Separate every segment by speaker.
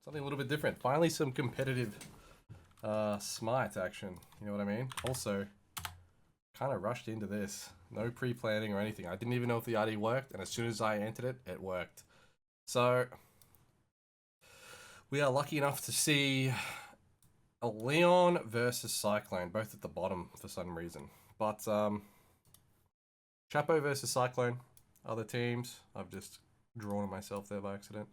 Speaker 1: Something a little bit different. Finally, some competitive smite action. You know what I mean? Also, kind of rushed into this. No pre-planning or anything. I didn't even know if the ID worked, and as soon as I entered it, it worked. So, we are lucky enough to see a Leon versus Cyclone, both at the bottom for some reason. But, Chapo versus Cyclone, other teams. I've just drawn myself there by accident.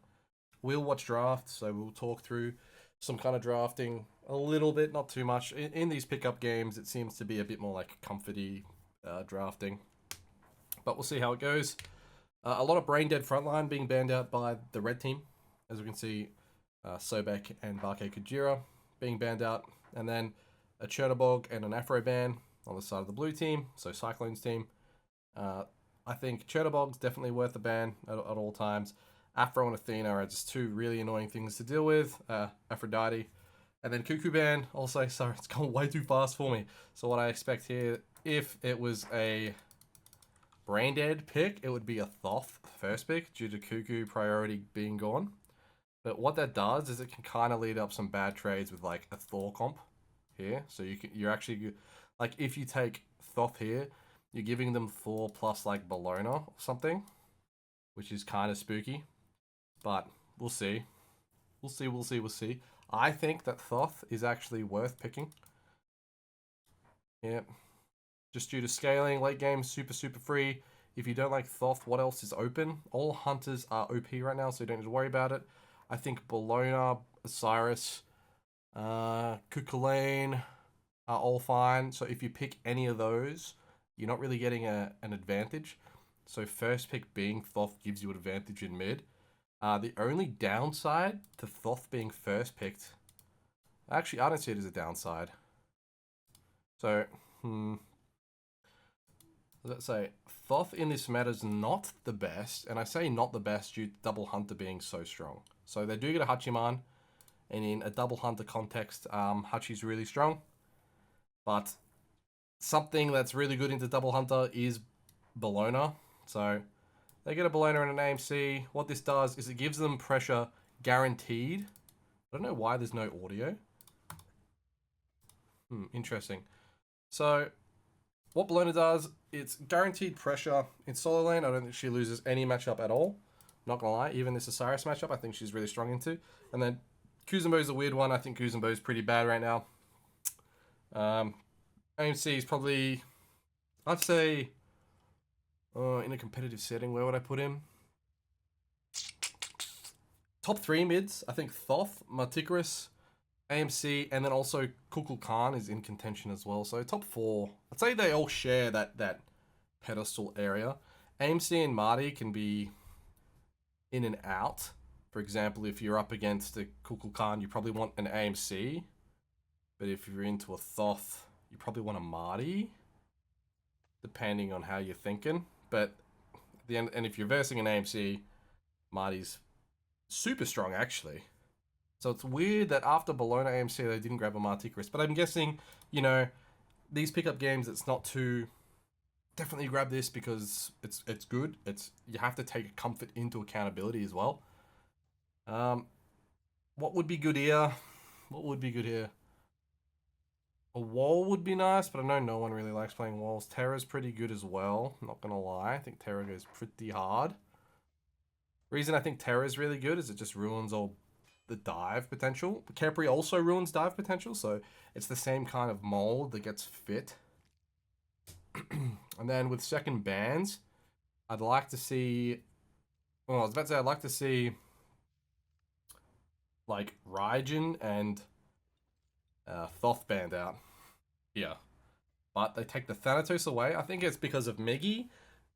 Speaker 1: We'll watch draft, so we'll talk through some kind of drafting a little bit, not too much. In these pickup games, it seems to be a bit more like comforty drafting. But we'll see how it goes. A lot of brain dead frontline being banned out by the red team. As we can see, Sobek and Barke Kujira being banned out. And then a Chernobog and an Afro ban on the side of the blue team, so Cyclone's team. I think Chernobog's definitely worth a ban at all times. Afro and Athena are just two really annoying things to deal with. Aphrodite. And then Cuckoo Ban, also, sorry, it's gone way too fast for me. So what I expect here, if it was a brain dead pick, it would be a Thoth first pick due to Cuckoo priority being gone. But what that does is it can kind of lead up some bad trades with like a Thor comp here. So you're actually, like if you take Thoth here, you're giving them Thor plus like Bologna or something, which is kind of spooky. But we'll see. We'll see. I think that Thoth is actually worth picking. Yeah. Just due to scaling, late game, super free. If you don't like Thoth, what else is open? All hunters are OP right now, so you don't need to worry about it. I think Bologna, Osiris, Cuchulainn are all fine. So if you pick any of those, you're not really getting an advantage. So first pick being Thoth gives you an advantage in mid. The only downside to Thoth being first picked, actually, I don't see it as a downside. So, let's say Thoth in this meta is not the best, and I say not the best due to Double Hunter being so strong. So they do get a Hachiman, and in a Double Hunter context, Hachi's really strong. But something that's really good into Double Hunter is Bologna. So they get a Bologna and an AMC. What this does is it gives them pressure guaranteed. I don't know why there's no audio. Interesting. So what Bologna does, it's guaranteed pressure in solo lane. I don't think she loses any matchup at all. Not gonna lie, even this Osiris matchup, I think she's really strong into. And then Kuzenbo is a weird one. I think Kuzenbo is pretty bad right now. AMC is probably, I'd say, in a competitive setting, where would I put him? Top 3 mids, I think Thoth, Marticaris, AMC, and then also Kukulkan is in contention as well. So top 4, I'd say they all share that pedestal area. AMC and Marty can be in and out. For example, if you're up against a Kukulkan, you probably want an AMC. But if you're into a Thoth, you probably want a Marty, depending on how you're thinking. But at the end, and if you're versing an AMC, Marty's super strong actually. So it's weird that after Bologna AMC they didn't grab a Marticaris. But I'm guessing, you know, these pickup games, it's not too. Definitely grab this because it's good. You have to take comfort into accountability as well. What would be good here? A wall would be nice, but I know no one really likes playing walls. Terra's pretty good as well, not gonna lie. I think Terra goes pretty hard. Reason I think Terra is really good is it just ruins all the dive potential. Khepri also ruins dive potential, so it's the same kind of mold that gets fit. And then with second bans, I'd like to see... Well, I was about to say, I'd like to see like Raijin and Thoth banned out. Yeah. But they take the Thanatos away. I think it's because of Miggy.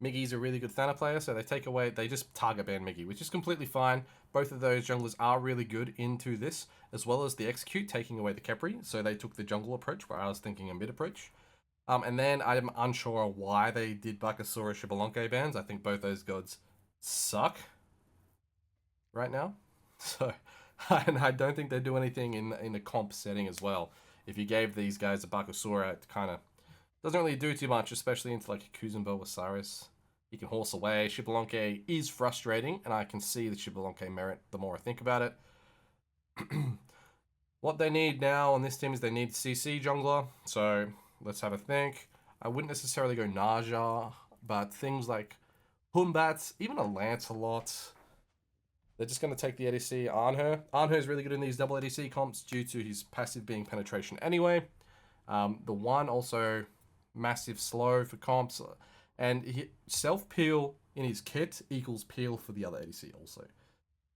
Speaker 1: Miggy's a really good Thana player, so they just target ban Miggy, which is completely fine. Both of those junglers are really good into this, as well as the Execute taking away the Khepri, so they took the jungle approach, where I was thinking a mid approach. And then I'm unsure why they did Bakasura Xbalanque bans. I think both those gods suck right now. So, and I don't think they do anything in a comp setting as well. If you gave these guys a Bakasura, it kind of doesn't really do too much, especially into like a Kuzenbo Osiris. You can horse away. Xbalanque is frustrating, and I can see the Xbalanque merit the more I think about it. What they need now on this team is they need CC jungler. So let's have a think. I wouldn't necessarily go Naja, but things like Humbats, even a Lancelot. They're just going to take the ADC Arnher. Arnher is really good in these double ADC comps due to his passive being penetration anyway. The one also massive slow for comps. And self-peel in his kit equals peel for the other ADC also.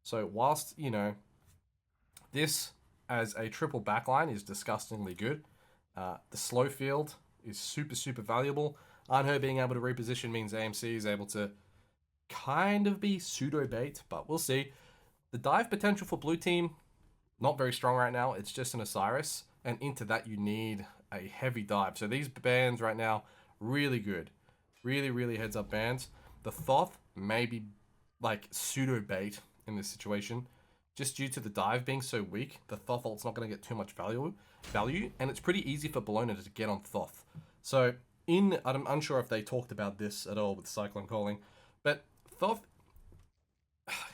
Speaker 1: So whilst, you know, this as a triple backline is disgustingly good, the slow field is super valuable. Arnher being able to reposition means AMC is able to kind of be pseudo bait, but we'll see. The dive potential for blue team, not very strong right now. It's just an Osiris, and into that you need a heavy dive. So these bans right now, really good. Really heads up bans. The Thoth may be like pseudo bait in this situation. Just due to the dive being so weak, the Thoth ult's not going to get too much value, and it's pretty easy for Bellona to get on Thoth. So I'm unsure if they talked about this at all with Cyclone Calling, but Thoth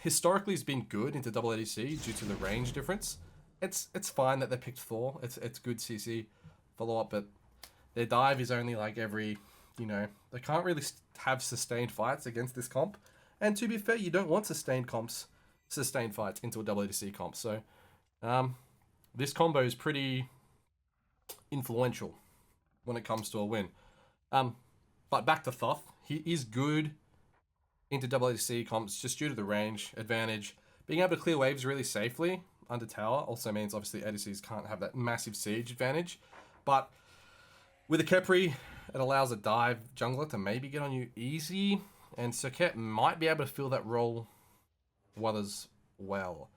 Speaker 1: historically has been good into double ADC due to the range difference. It's fine that they picked Thor. It's good CC follow up, but their dive is only like every, you know, they can't really have sustained fights against this comp. And to be fair, you don't want sustained fights into a double ADC comp. So this combo is pretty influential when it comes to a win. But back to Thoth, he is good into double ADC comps just due to the range advantage. Being able to clear waves really safely under tower also means obviously ADCs can't have that massive siege advantage. But with a Khepri, it allows a dive jungler to maybe get on you easy, and Serqet might be able to fill that role well as well.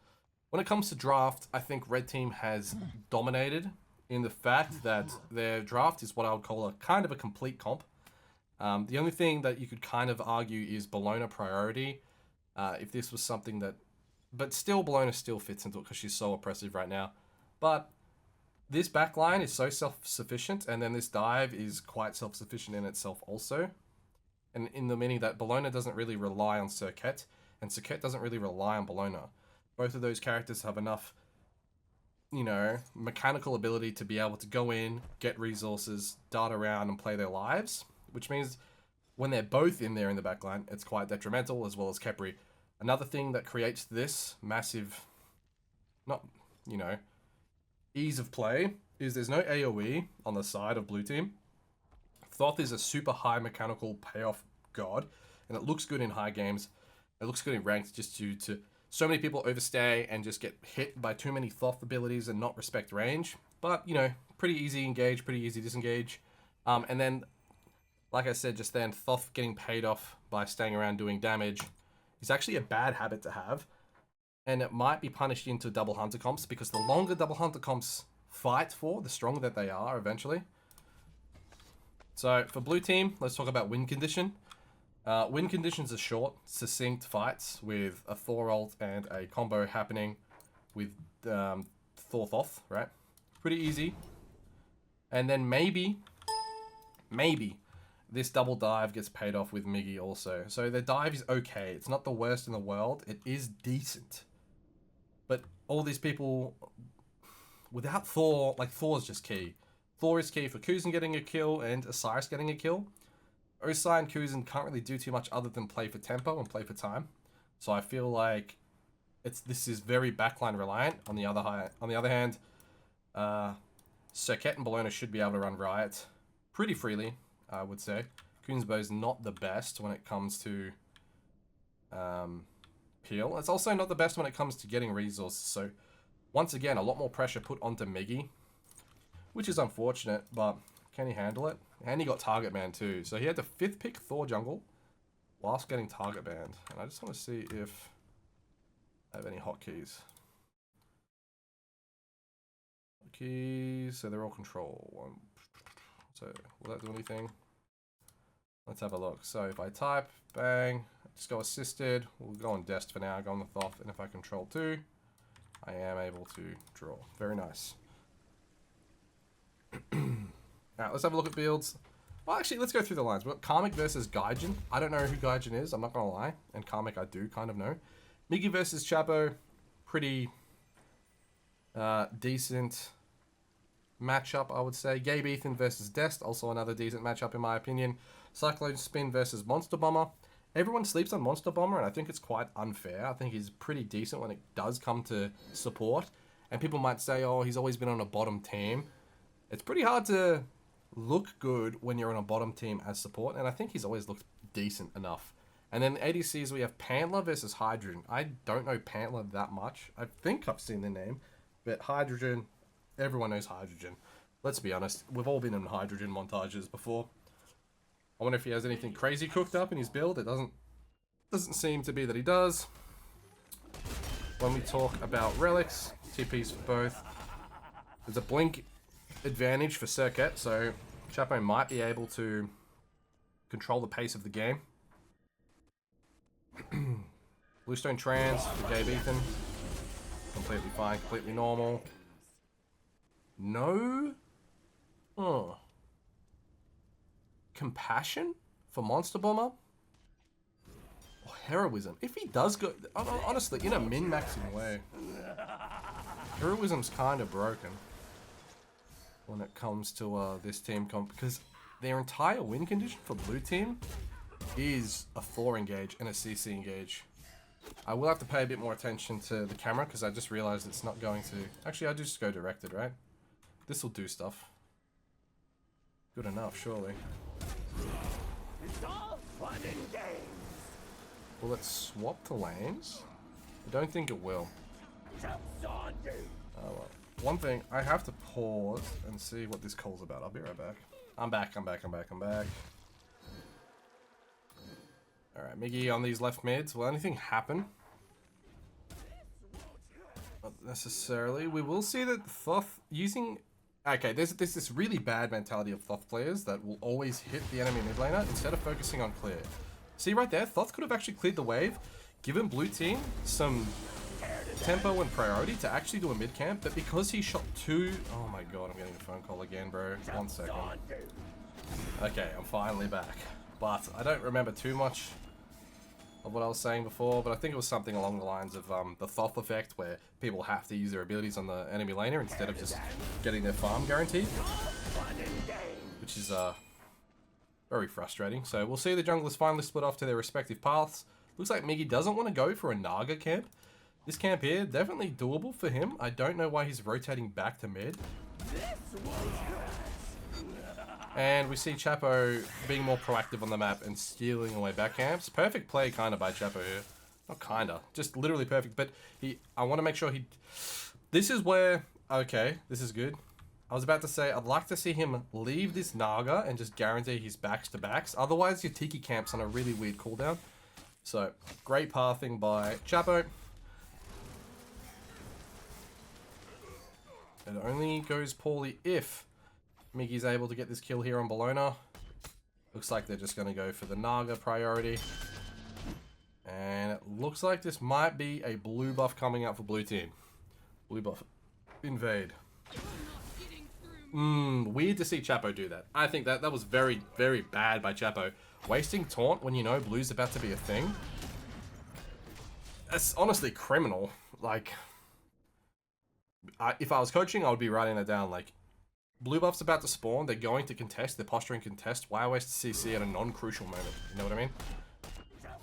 Speaker 1: When it comes to draft, I think Red Team has dominated in the fact that their draft is what I would call a kind of a complete comp. The only thing that you could kind of argue is Bellona priority. If this was something that... But still, Bellona still fits into it because she's so oppressive right now. But this backline is so self-sufficient, and then this dive is quite self-sufficient in itself also. And in the meaning that Bellona doesn't really rely on Serqet, and Serqet doesn't really rely on Bellona. Both of those characters have enough, you know, mechanical ability to be able to go in, get resources, dart around, and play their lives. Which means when they're both in there in the backline, it's quite detrimental, as well as Khepri. Another thing that creates this massive, not, you know, ease of play is there's no AoE on the side of blue team. Thoth is a super high mechanical payoff god, and it looks good in high games. It looks good in ranked just due to so many people overstay and just get hit by too many Thoth abilities and not respect range. But, you know, pretty easy engage, pretty easy disengage. And then, like I said just then, Thoth getting paid off by staying around doing damage is actually a bad habit to have. And it might be punished into double hunter comps, because the longer double hunter comps fight for, the stronger that they are eventually. So for blue team, let's talk about win condition. Win conditions are short, succinct fights with a Thor ult and a combo happening with Thor Thoth, right? Pretty easy. And then maybe this double dive gets paid off with Miggy also. So the dive is okay. It's not the worst in the world. It is decent. But all these people, without Thor, like Thor's just key. Thor is key for Kuzen getting a kill and Osiris getting a kill. Osai and Kuzen can't really do too much other than play for tempo and play for time. So I feel like this is very backline reliant. On the other hand, Serqet and Bellona should be able to run Riot pretty freely, I would say. Kuzenbo is not the best when it comes to peel. It's also not the best when it comes to getting resources. So once again, a lot more pressure put onto Miggy, which is unfortunate, but can he handle it? And he got target banned too. So he had to 5th pick Thor jungle whilst getting target banned. And I just want to see if I have any hotkeys. Hotkeys, so they're all control. So will that do anything? Let's have a look. So if I type, bang, just go assisted. We'll go on Dest for now, go on the Thoth. And if I control 2, I am able to draw. Very nice. Alright, let's have a look at builds. Well, actually, let's go through the lines. We've got Karmic versus Gaijin. I don't know who Gaijin is, I'm not going to lie. And Karmic I do kind of know. Miggy versus Chapo, pretty Decent matchup, I would say. Gabe Ethan versus Dest, also another decent matchup in my opinion. Cyclone Spin versus Monster Bomber. Everyone sleeps on Monster Bomber, and I think it's quite unfair. I think he's pretty decent when it does come to support. And people might say, oh, he's always been on a bottom team. It's pretty hard to look good when you're on a bottom team as support, and I think he's always looked decent enough. And then ADCs, we have Pantler versus Hydrogen. I don't know Pantler that much. I think I've seen the name, but Hydrogen, everyone knows Hydrogen. Let's be honest, we've all been in Hydrogen montages before. I wonder if he has anything crazy cooked up in his build. It doesn't seem to be that he does. When we talk about relics, TPs for both. There's a blink advantage for Circuit, so Chapo might be able to control the pace of the game. Bluestone Trans for Gabe Ethan. Completely fine, completely normal. No? Oh. Compassion for Monster Bomber? Or Heroism? If he does go... Honestly, in a min-maxing way. Heroism's kind of broken when it comes to this team comp, because their entire win condition for blue team is a Thor engage and a CC engage. I will have to pay a bit more attention to the camera because I just realized it's not going to... Actually, I just go directed, right? This will do stuff. Good enough, surely.
Speaker 2: It's all fun and games.
Speaker 1: Will it swap to lanes? I don't think it will.
Speaker 2: Oh
Speaker 1: well. One thing, I have to pause and see what this call's about. I'll be right back. I'm back. Alright, Miggy on these left mids. Will anything happen? Not necessarily. We will see that Thoth using... Okay, there's this really bad mentality of Thoth players that will always hit the enemy mid laner instead of focusing on clear. See right there? Thoth could have actually cleared the wave, given blue team some tempo and priority to actually do a mid camp, but because he shot two... Oh my god, I'm getting a phone call again, bro. 1 second. Okay, I'm finally back. But I don't remember too much of what I was saying before, but I think it was something along the lines of the Thoth effect, where people have to use their abilities on the enemy laner instead of just getting their farm guaranteed, which is very frustrating. So we'll see the junglers finally split off to their respective paths. Looks like Miggy doesn't want to go for a Naga camp. This camp here, definitely doable for him. I don't know why he's rotating back to mid. And we see Chapo being more proactive on the map and stealing away back camps. Perfect play kind of by Chapo here. Not kinda, just literally perfect. But I want to make sure he... This is where... Okay, this is good. I was about to say, I'd like to see him leave this Naga and just guarantee his backs to backs. Otherwise, your Tiki camp's on a really weird cooldown. So, great pathing by Chapo. It only goes poorly if Miggy's able to get this kill here on Bologna. Looks like they're just going to go for the Naga priority. And it looks like this might be a blue buff coming out for blue team. Blue buff. Invade. Weird to see Chapo do that. I think that was very, very bad by Chapo. Wasting taunt when you know blue's about to be a thing. That's honestly criminal. Like, if I was coaching, I would be writing that down. Like, blue buff's about to spawn, they're going to contest, they're posturing contest. Why waste CC at a non-crucial moment? You know what I mean?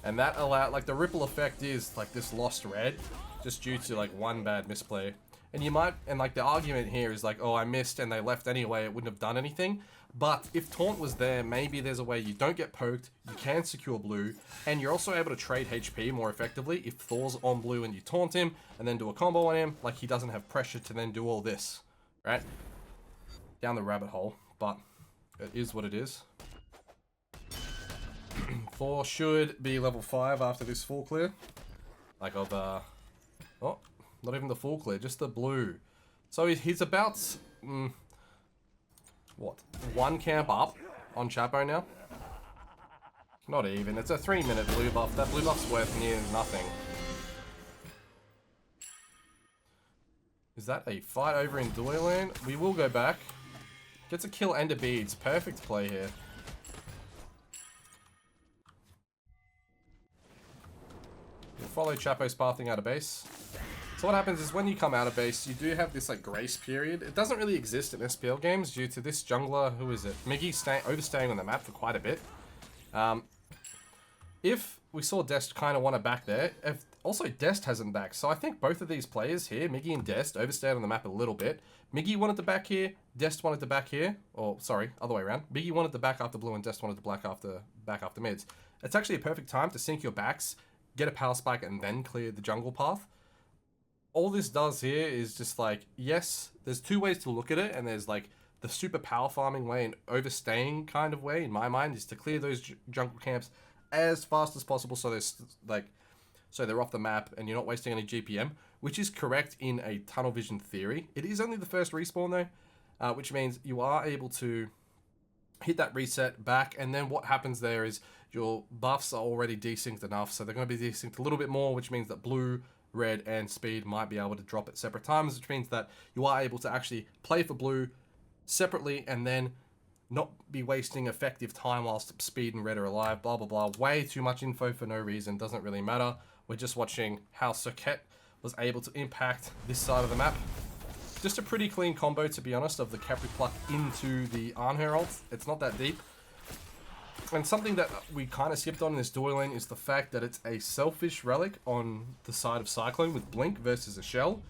Speaker 1: And that allowed, like, the ripple effect is, like, this lost red, just due to, like, one bad misplay. And you might, and, like, the argument here is, like, oh, I missed and they left anyway, it wouldn't have done anything. But if taunt was there, maybe there's a way you don't get poked, you can secure blue, and you're also able to trade HP more effectively if Thor's on blue and you taunt him, and then do a combo on him, like, he doesn't have pressure to then do all this, right? Down the rabbit hole, but it is what it is. Thor should be level 5 after this full clear. Like of, oh, not even the full clear, just the blue. So he's about, what, 1 camp up on Chapo now? Not even, it's a 3-minute blue buff. That blue buff's worth near nothing. Is that a fight over in Dueland? We will go back. Gets a kill and a beads. Perfect play here. We'll follow Chapo's pathing out of base. So what happens is when you come out of base, you do have this like grace period. It doesn't really exist in SPL games due to this jungler, who is it? Miggy overstaying on the map for quite a bit. If we saw Dest kind of want to back there, also Dest hasn't backed. So I think both of these players here, Miggy and Dest, overstayed on the map a little bit. Miggy wanted to back here, Dest wanted to back here. Or, sorry, other way around. Miggy wanted to back after blue and Dest wanted to back after mids. It's actually a perfect time to sync your backs, get a power spike, and then clear the jungle path. All this does here is just like, yes, there's two ways to look at it, and there's like the super power farming way and overstaying kind of way, in my mind, is to clear those jungle camps as fast as possible so there's like, so they're off the map and you're not wasting any GPM, which is correct in a tunnel vision theory. It is only the first respawn though, which means you are able to hit that reset back, and then what happens there is your buffs are already desynced enough, so they're going to be desynced a little bit more, which means that blue, red, and speed might be able to drop at separate times, which means that you are able to actually play for blue separately and then not be wasting effective time whilst speed and red are alive, blah, blah, blah. Way too much info for no reason, doesn't really matter. We're just watching how Serqet was able to impact this side of the map. Just a pretty clean combo, to be honest, of the Capri Pluck into the Arnher ult. It's not that deep. And something that we kind of skipped on in this duo lane is the fact that it's a selfish relic on the side of Cyclone with Blink versus a Shell.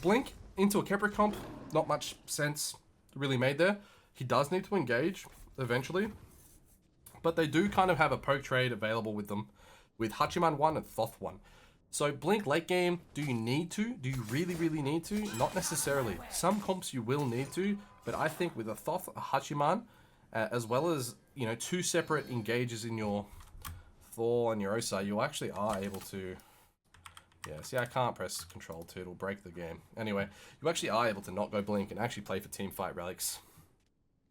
Speaker 1: Blink into a Kepri comp, not much sense really made there. He does need to engage eventually, but they do kind of have a poke trade available with them with Hachiman 1 and Thoth 1. So Blink late game, do you need to? Do you really, really need to? Not necessarily. Some comps you will need to, but I think with a Thoth, a Hachiman, as well as, you know, two separate engages in your Thor and your Osai, you actually are able to... Yeah, see, I can't press Control 2, it'll break the game. Anyway, you actually are able to not go Blink and actually play for teamfight relics.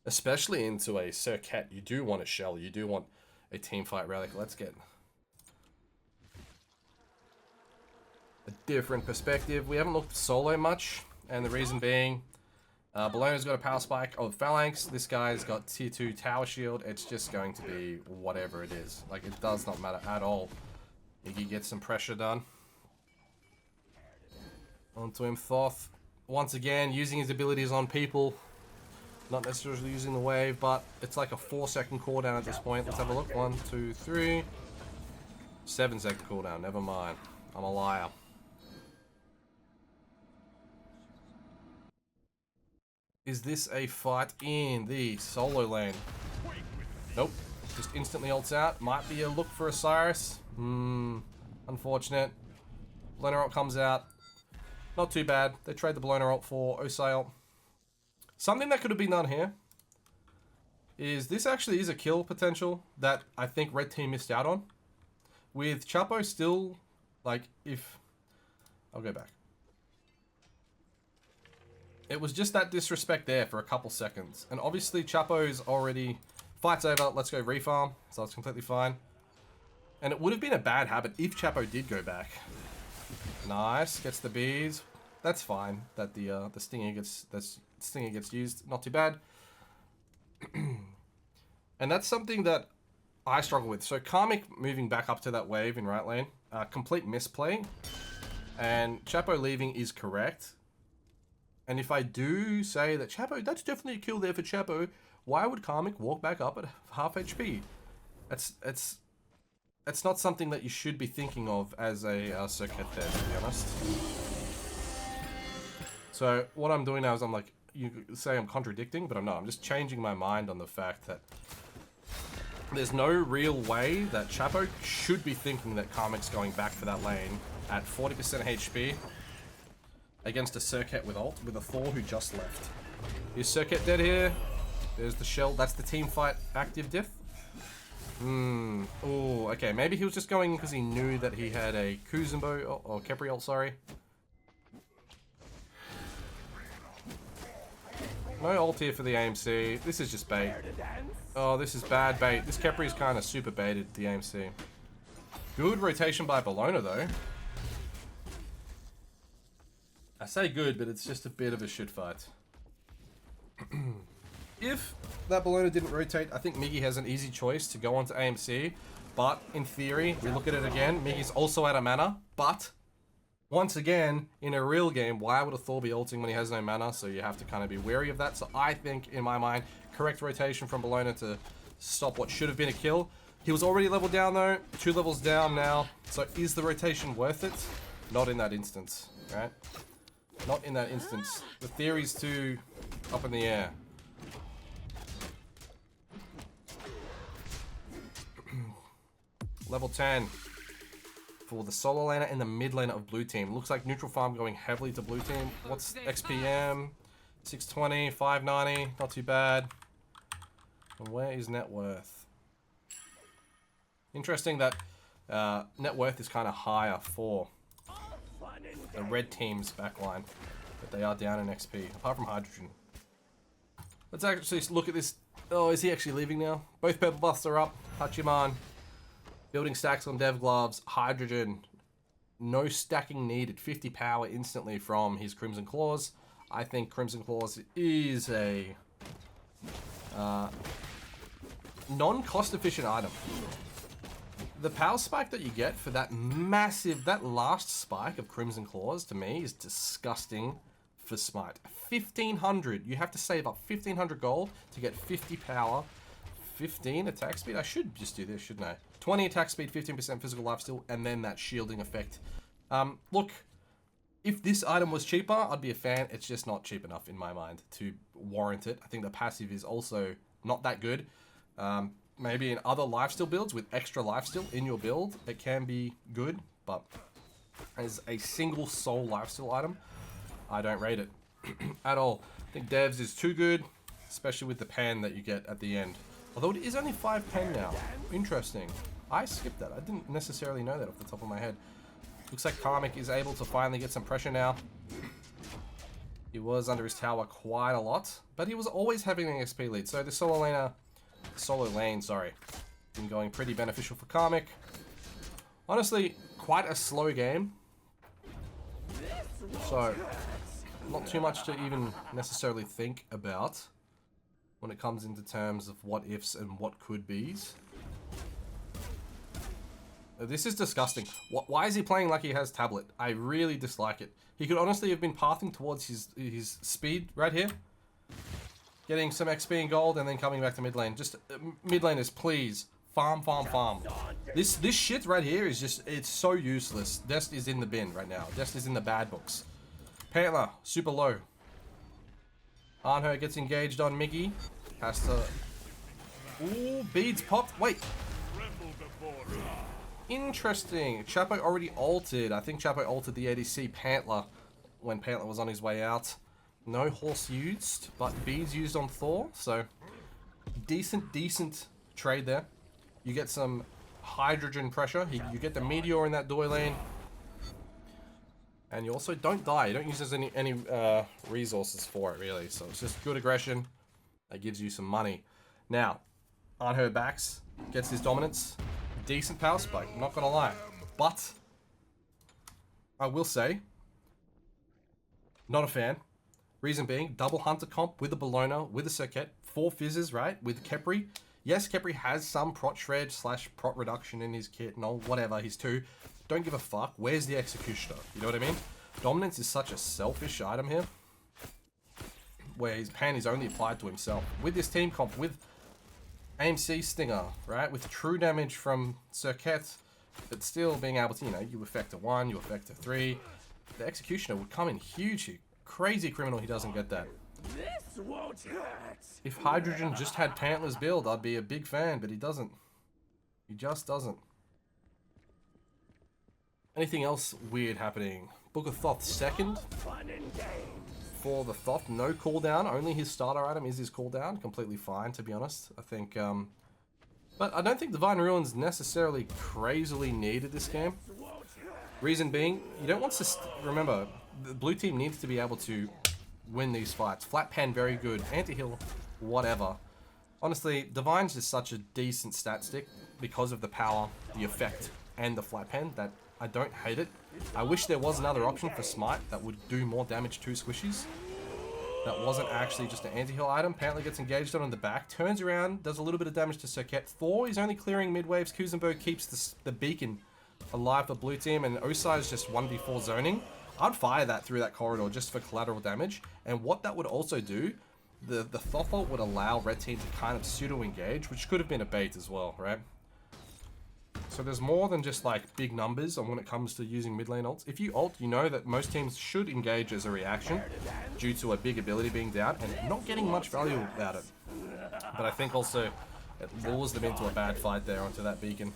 Speaker 1: Especially into a Serqet, you do want a Shell, you do want a teamfight relic. Let's get a different perspective. We haven't looked solo much, and the reason being, Bellona's got a power spike of Phalanx, this guy's got tier 2 tower shield. It's just going to be whatever it is. Like, it does not matter at all. Iggy gets some pressure done. Onto him, Thoth. Once again, using his abilities on people. Not necessarily using the wave, but it's like a 4-second cooldown at this point. Let's have a look. 1, 2, 3. 7-second cooldown, never mind. I'm a liar. Is this a fight in the solo lane? Nope. Just instantly ults out. Might be a look for Osiris. Unfortunate. Bloner ult comes out. Not too bad. They trade the Bloner ult for Osai ult. Something that could have been done here is this actually is a kill potential that I think Red Team missed out on. With Chapo still, like, if... I'll go back. It was just that disrespect there for a couple seconds. And obviously Chapo's already... Fight's over, let's go refarm. So it's completely fine. And it would have been a bad habit if Chapo did go back. Nice, gets the bees. That's fine that the stinger gets used. Not too bad. And that's something that I struggle with. So Karmic moving back up to that wave in right lane, complete misplay. And Chapo leaving is correct. And if I do say that Chapo, that's definitely a kill there for Chapo, why would Karmic walk back up at half HP? It's not something that you should be thinking of as a Serqet there, to be honest. So what I'm doing now is I'm like, you say I'm contradicting, but I'm not. I'm just changing my mind on the fact that there's no real way that Chapo should be thinking that Karmic's going back for that lane at 40% HP against a Serqet with ult, with a Thor who just left. Is Serqet dead here? There's the Shell. That's the team fight active diff. Oh, okay. Maybe he was just going because he knew that he had a Kuzumbo, or Kepri ult, sorry. No ult here for the AMC. This is just bait. Oh, this is bad bait. This Kepri's kind of super baited the AMC. Good rotation by Bellona, though. I say good, but it's just a bit of a shit fight. If that Bellona didn't rotate, I think Miggy has an easy choice to go onto AMC. But, in theory, we look at it again. Miggy's also out of mana, but Once again, in a real game, why would a Thor be ulting when he has no mana? So you have to kind of be wary of that. So I think, in my mind, correct rotation from Bologna to stop what should have been a kill. He was already leveled down though, 2 levels down now. So is the rotation worth it? Not in that instance, right? Not in that instance. The theory's too up in the air. Level 10 for the solo laner and the mid laner of blue team. Looks like neutral farm going heavily to blue team. What's XPM? 620, 590, not too bad. And where is net worth? Interesting that net worth is kind of higher for the red team's backline, but they are down in XP, apart from Hydrogen. Let's actually look at this. Oh, is he actually leaving now? Both purple buffs are up. Hachiman. Building stacks on Dev Gloves. Hydrogen. No stacking needed. 50 power instantly from his Crimson Claws. I think Crimson Claws is a non-cost efficient item. The power spike that you get for that that last spike of Crimson Claws to me is disgusting for Smite. 1500, you have to save up 1500 gold to get 50 power, 15 attack speed. I should just do this, shouldn't I? 20 attack speed, 15% physical lifesteal, and then that shielding effect. Look, if this item was cheaper, I'd be a fan. It's just not cheap enough in my mind to warrant it. I think the passive is also not that good. Maybe in other lifesteal builds with extra lifesteal in your build, it can be good, but as a single soul lifesteal item, I don't rate it at all. I think Devs is too good, especially with the pen that you get at the end. Although it is only 5 pen now. Interesting. I skipped that. I didn't necessarily know that off the top of my head. Looks like Karmic is able to finally get some pressure now. He was under his tower quite a lot, but he was always having an XP lead. So the solo lane, been going pretty beneficial for Karmic. Honestly, quite a slow game. So, not too much to even necessarily think about when it comes into terms of what ifs and what could be's. This is disgusting. Why is he playing like he has tablet? I really dislike it. He could honestly have been pathing towards his speed right here. Getting some XP and gold and then coming back to mid lane. Just mid laners, please. Farm. This shit right here is just, it's so useless. Dest is in the bin right now. Dest is in the bad books. Pantler, super low. Arnher gets engaged on Miggy. Has to... Ooh, beads popped. Wait. Interesting. Chapo already ulted. I think Chapo ulted the ADC Pantler when Pantler was on his way out. No horse used, but beads used on Thor. So, decent trade there. You get some hydrogen pressure. You get the meteor in that doorway lane. And you also don't die. You don't use any resources for it, really. So it's just good aggression that gives you some money. Now, Arnher backs, gets his dominance. Decent power spike, I'm not going to lie. But, I will say, not a fan. Reason being, double Hunter comp with a Bologna, with a Circuit, 4 fizzes, right? With Khepri. Yes, Khepri has some prot shred / prot reduction in his kit, no, whatever, he's 2. Don't give a fuck. Where's the Executioner? You know what I mean? Dominance is such a selfish item here, where his pan is only applied to himself. With this team comp, with AMC Stinger, right? With true damage from Circuit, but still being able to, you affect a 1, you affect a 3. The Executioner would come in huge here. Crazy criminal he doesn't get that.
Speaker 2: This won't hurt.
Speaker 1: If Hydrogen just had Pantler's build, I'd be a big fan, but he doesn't. He just doesn't. Anything else weird happening? Book of Thoth second. For the Thoth, no cooldown. Only his starter item is his cooldown. Completely fine, to be honest. I think, but I don't think Divine Ruin's necessarily crazily needed this game. Reason being, you don't want to... remember, the blue team needs to be able to win these fights. Flat pen, very good. Anti-heal, whatever. Honestly, Divine's just such a decent stat stick because of the power, the effect, and the flat pen that I don't hate it. I wish there was another option for Smite that would do more damage to squishies. That wasn't actually just an anti-heal item. Pantler gets engaged on the back, turns around, does a little bit of damage to Circuit. Thor is only clearing mid waves. Kuzenberg keeps the beacon alive for blue team, and Osai is just 1v4 zoning. I'd fire that through that corridor just for collateral damage. And what that would also do, the Thoth ult would allow red team to kind of pseudo-engage, which could have been a bait as well, right? So there's more than just like big numbers on when it comes to using mid lane ults. If you ult, you know that most teams should engage as a reaction due to a big ability being down and not getting much value about it. But I think also it lures them into a bad fight there onto that beacon.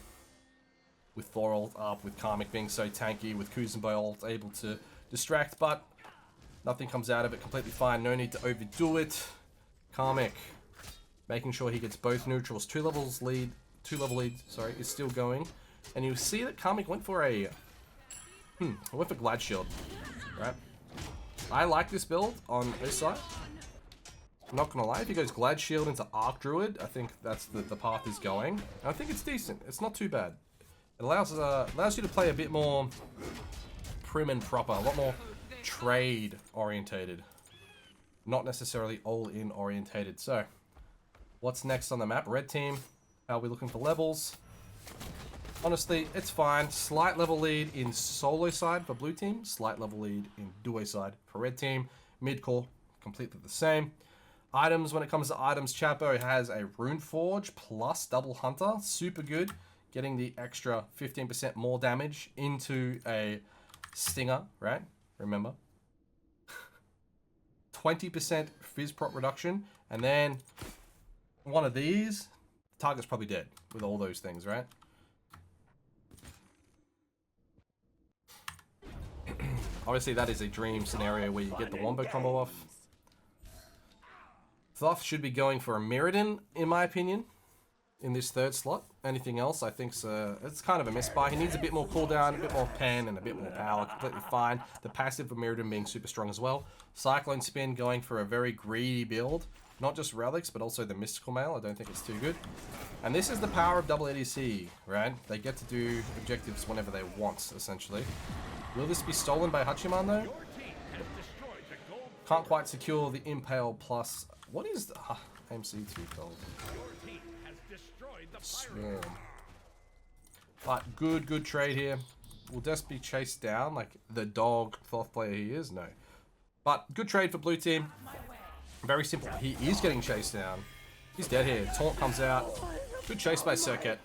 Speaker 1: With Thor ult up, with Karmic being so tanky, with Kuzenbo ult able to distract, but nothing comes out of it, completely fine, no need to overdo it. Karmic, making sure he gets both neutrals, 2 level lead, sorry, is still going. And you see that Karmic went for Glad Shield, right? I like this build on Osai. I'm not gonna lie, if he goes Glad Shield into Arc Druid, I think that's the path he's going. And I think it's decent, it's not too bad. It allows you to play a bit more prim and proper, a lot more trade orientated, not necessarily all-in orientated. So, what's next on the map? Red team, how are we looking for levels? Honestly, it's fine. Slight level lead in solo side for blue team, slight level lead in duo side for red team. Mid-core, completely the same. Items, when it comes to items, Chapo has a Rune Forge plus Double Hunter, super good. Getting the extra 15% more damage into a Stinger, right? Remember. 20% Fizz Prop reduction. And then one of these, the target's probably dead with all those things, right? Obviously, that is a dream scenario where you get the Wombo combo off. Thoth should be going for a Mirrodin, in my opinion, in this third slot. Anything else, I think it's kind of a misbuy. He needs a bit more cooldown, a bit more pen, and a bit more power. Completely fine. The passive of Mirrodin being super strong as well. Cyclone Spin going for a very greedy build. Not just relics, but also the Mystical Mail. I don't think it's too good. And this is the power of double ADC, right? They get to do objectives whenever they want, essentially. Will this be stolen by Hachiman, though? Can't quite secure the Impale plus... What is the... MC2 called? Swarm. But good trade here. Will Des be chased down like the dog Thoth player he is? No. But good trade for blue team. Very simple. He is getting chased down. He's dead here. Taunt comes out. Good chase by Circuit.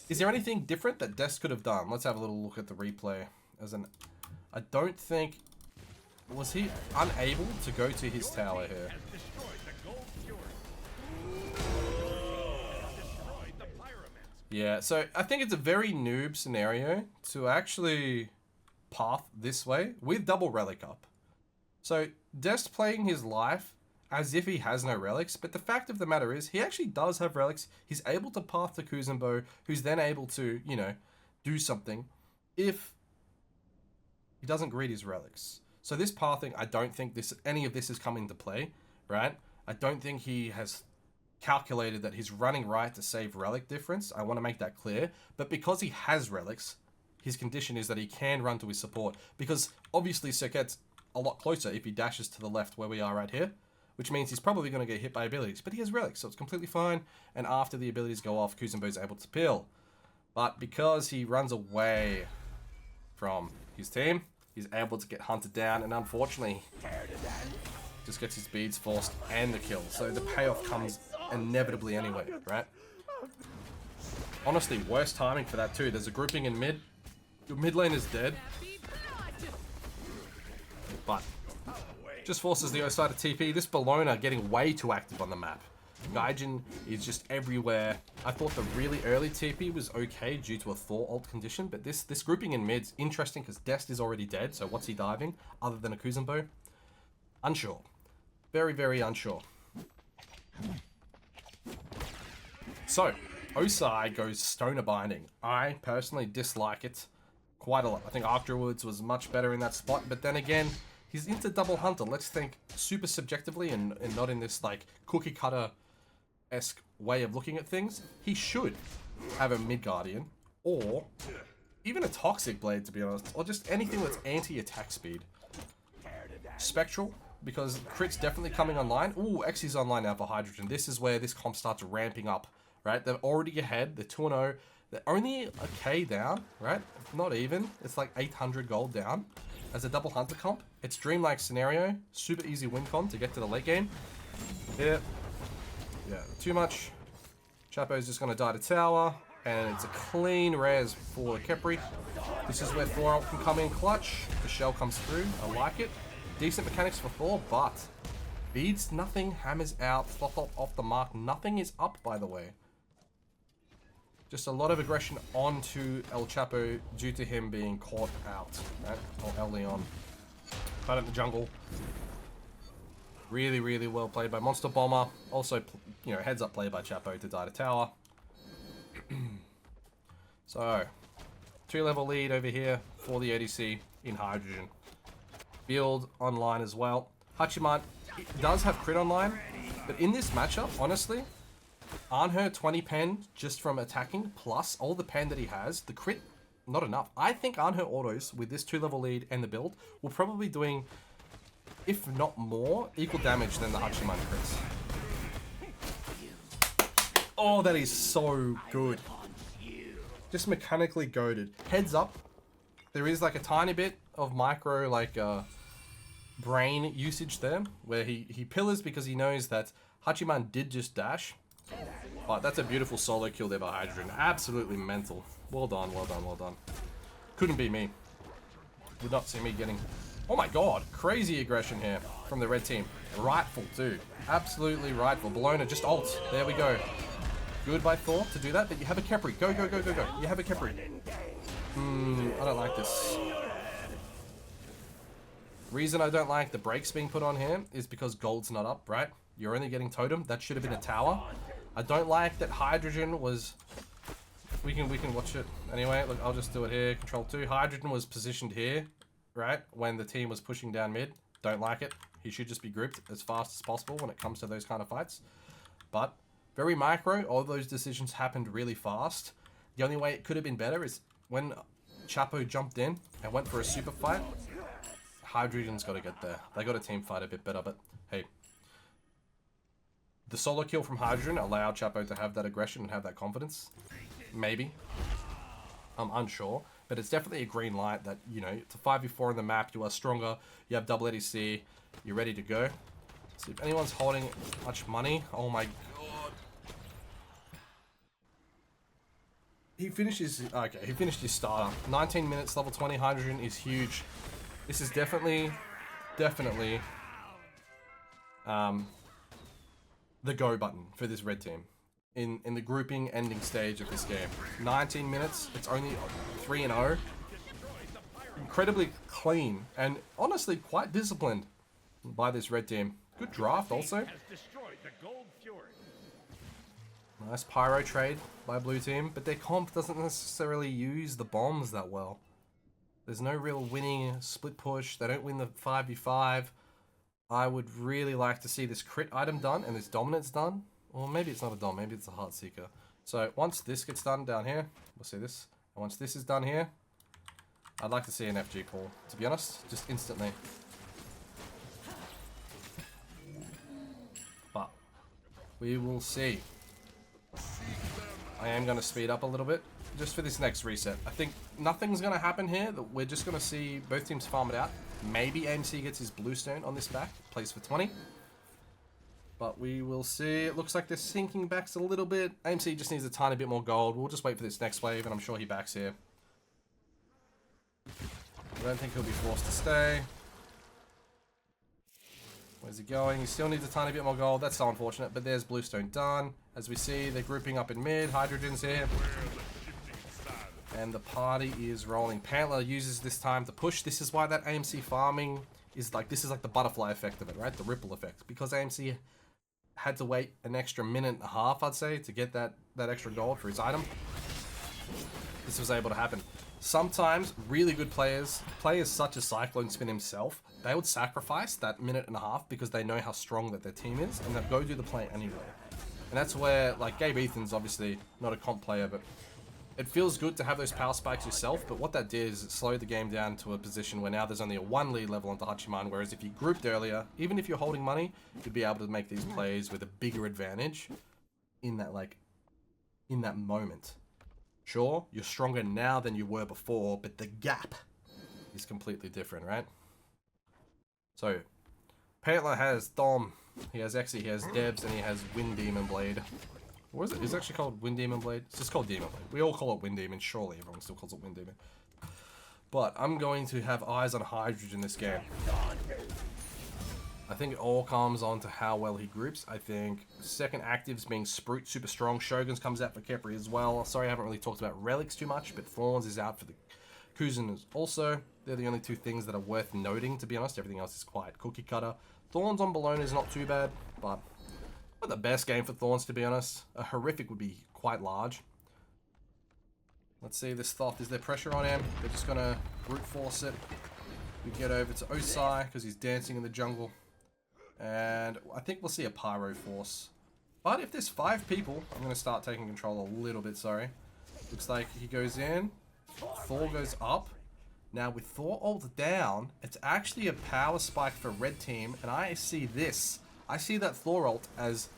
Speaker 1: Is there anything different that Des could have done? Let's have a little look at the replay. I don't think... Was he unable to go to his tower here? Yeah, so I think it's a very noob scenario to actually path this way with double relic up. So Des playing his life as if he has no relics, but the fact of the matter is he actually does have relics. He's able to path to Kuzenbo, who's then able to, you know, do something if he doesn't greed his relics. So this pathing, I don't think any of this is coming into play, right? I don't think he has calculated that he's running right to save relic difference. I want to make that clear. But because he has relics, his condition is that he can run to his support. Because obviously Circuit's a lot closer if he dashes to the left where we are right here. Which means he's probably going to get hit by abilities. But he has relics, so it's completely fine. And after the abilities go off, Kuzenbo is able to peel. But because he runs away from his team, he's able to get hunted down. And unfortunately, just gets his beads forced and the kill. So the payoff comes inevitably anyway, right? Honestly, worst timing for that too. There's a grouping in mid. Your mid lane is dead. But just forces the Osai to TP. This Bellona getting way too active on the map. Gaijin is just everywhere. I thought the really early TP was okay due to a Thor ult condition, but this grouping in mid's interesting because Dest is already dead, so what's he diving other than a Kuzenbo? Unsure. Very, very unsure. So, Osai goes Stoner Binding. I personally dislike it quite a lot. I think Arc Druids was much better in that spot, but then again, he's into Double Hunter. Let's think super subjectively and not in this like cookie cutter-esque way of looking at things. He should have a Mid Guardian or even a Toxic Blade, to be honest, or just anything that's anti-attack speed. Spectral, because crit's definitely coming online. Ooh, X is online now for Hydrogen. This is where this comp starts ramping up, right? They're already ahead. They're 2-0. They're only a K down, right? Not even. It's like 800 gold down. As a double hunter comp, it's dreamlike scenario. Super easy win con to get to the late game. Yeah, too much. Chapo's just gonna die to tower, and it's a clean res for Khepri. This is where Thor can come in clutch. The shell comes through. I like it. Decent mechanics for Thor, but beads nothing, hammers out, Slothop off the mark. Nothing is up, by the way. Just a lot of aggression onto El Chapo due to him being caught out, right? Or El Leon. Fight in the jungle. Really, really well played by Monster Bomber. Also, you know, heads up play by Chapo to die to tower. So, 2-level lead over here for the ADC in Hydrogen. Build online as well. Hachiman does have crit online, but in this matchup, honestly, Anhur 20 pen just from attacking, plus all the pen that he has, the crit, not enough. I think Anhur autos with this 2-level lead and the build will probably be doing, if not more, equal damage than the Hachiman crits. Oh, that is so good. Just mechanically goated. Heads up, there is like a tiny bit of micro like brain usage there, where he pillars because he knows that Hachiman did just dash. But that's a beautiful solo kill there by Hydrogen. Absolutely mental. Well done, well done, well done. Couldn't be me. Would not see me getting... Oh my god, crazy aggression here from the red team. Rightful too. Absolutely rightful. Bellona just ult. There we go. Good by Thor to do that, but you have a Khepri. Go, go, go, go, go. You have a Khepri. I don't like this. Reason I don't like the breaks being put on here is because gold's not up, right? You're only getting totem. That should have been a tower. I don't like that Hydrogen was... We can watch it anyway. Look, I'll just do it here. Control 2. Hydrogen was positioned here, right? When the team was pushing down mid. Don't like it. He should just be grouped as fast as possible when it comes to those kind of fights. But... very micro, all those decisions happened really fast. The only way it could have been better is when Chapo jumped in and went for a super fight, Hydrogen's got to get there. They got a team fight a bit better, but hey. The solo kill from Hydrogen allowed Chapo to have that aggression and have that confidence. Maybe. I'm unsure. But it's definitely a green light that, you know, it's a 5v4 on the map, you are stronger, you have double ADC, you're ready to go. See if anyone's holding much money. Oh my god. He finished his... okay, he finished his starter. 19 minutes, level 20 Hydrogen is huge. This is definitely the go button for this red team in the grouping ending stage of this game. 19 minutes, it's only 3-0. Incredibly clean and honestly quite disciplined by this red team. Good draft also. Nice pyro trade by blue team, but their comp doesn't necessarily use the bombs that well. There's no real winning split push. They don't win the 5v5. I would really like to see this crit item done and this dominance done. Or maybe it's not a dom, maybe it's a heart seeker. So once this gets done down here, we'll see this. And once this is done here, I'd like to see an FG pull, to be honest, just instantly. But we will see. I am going to speed up a little bit just for this next reset. I think nothing's going to happen here. We're just going to see both teams farm it out. Maybe AMC gets his bluestone on this back, plays for 20. But we will see. It looks like they're sinking backs a little bit. AMC just needs a tiny bit more gold. We'll just wait for this next wave, and I'm sure he backs here. I don't think he'll be forced to stay. Where's he going? He still needs a tiny bit more gold. That's so unfortunate, but there's bluestone done. As we see, they're grouping up in mid. Hydrogen's here. And the party is rolling. Pantler uses this time to push. This is why that AMC farming is like, this is like the butterfly effect of it, right? The ripple effect. Because AMC had to wait an extra minute and a half, I'd say, to get that extra gold for his item. This was able to happen. Sometimes really good players such as Cyclone Spin himself, they would sacrifice that minute and a half because they know how strong that their team is, and they'll go do the play anyway. And that's where, like, Gabe Ethan's obviously not a comp player, but it feels good to have those power spikes yourself, but what that did is it slowed the game down to a position where now there's only a 1 lead level onto Hachiman, whereas if you grouped earlier, even if you're holding money, you'd be able to make these plays with a bigger advantage in that, like, in that moment. Sure, you're stronger now than you were before, but the gap is completely different, right? So, Pantler has Thom, he has Exy, he has Debs, and he has Wind Demon Blade. What is it? Is it actually called Wind Demon Blade? It's just called Demon Blade. We all call it Wind Demon. Surely everyone still calls it Wind Demon. But I'm going to have eyes on Hydrogen this game. I think it all comes on to how well he groups. I think second actives being Sprout super strong. Shoguns comes out for Khepri as well. Sorry, I haven't really talked about Relics too much, but Thorns is out for the Kuzan also. They're the only two things that are worth noting, to be honest. Everything else is quite cookie cutter. Thorns on Bologna is not too bad, but not the best game for Thorns, to be honest. A Horrific would be quite large. Let's see this Thoth. Is there pressure on him? They're just going to brute force it. We get over to Osai because he's dancing in the jungle. And I think we'll see a Pyro Force. But if there's 5 people, I'm going to start taking control a little bit, sorry. Looks like he goes in. Thor goes up. Now with Thor ult down, it's actually a power spike for red team. And I see this. I see that Thor ult as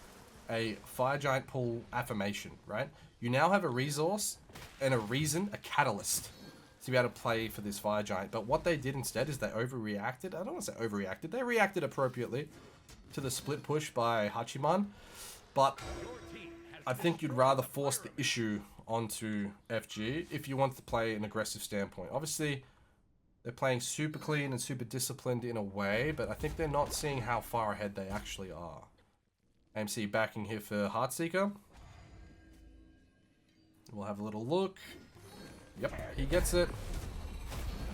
Speaker 1: a Fire Giant pull affirmation, right? You now have a resource and a reason, a catalyst to be able to play for this Fire Giant. But what they did instead is they overreacted. I don't want to say overreacted. They reacted appropriately to the split push by Hachiman. But I think you'd rather force the issue onto FG if you want to play an aggressive standpoint. Obviously, they're playing super clean and super disciplined in a way, but I think they're not seeing how far ahead they actually are. AMC backing here for Heartseeker. We'll have a little look. Yep, he gets it.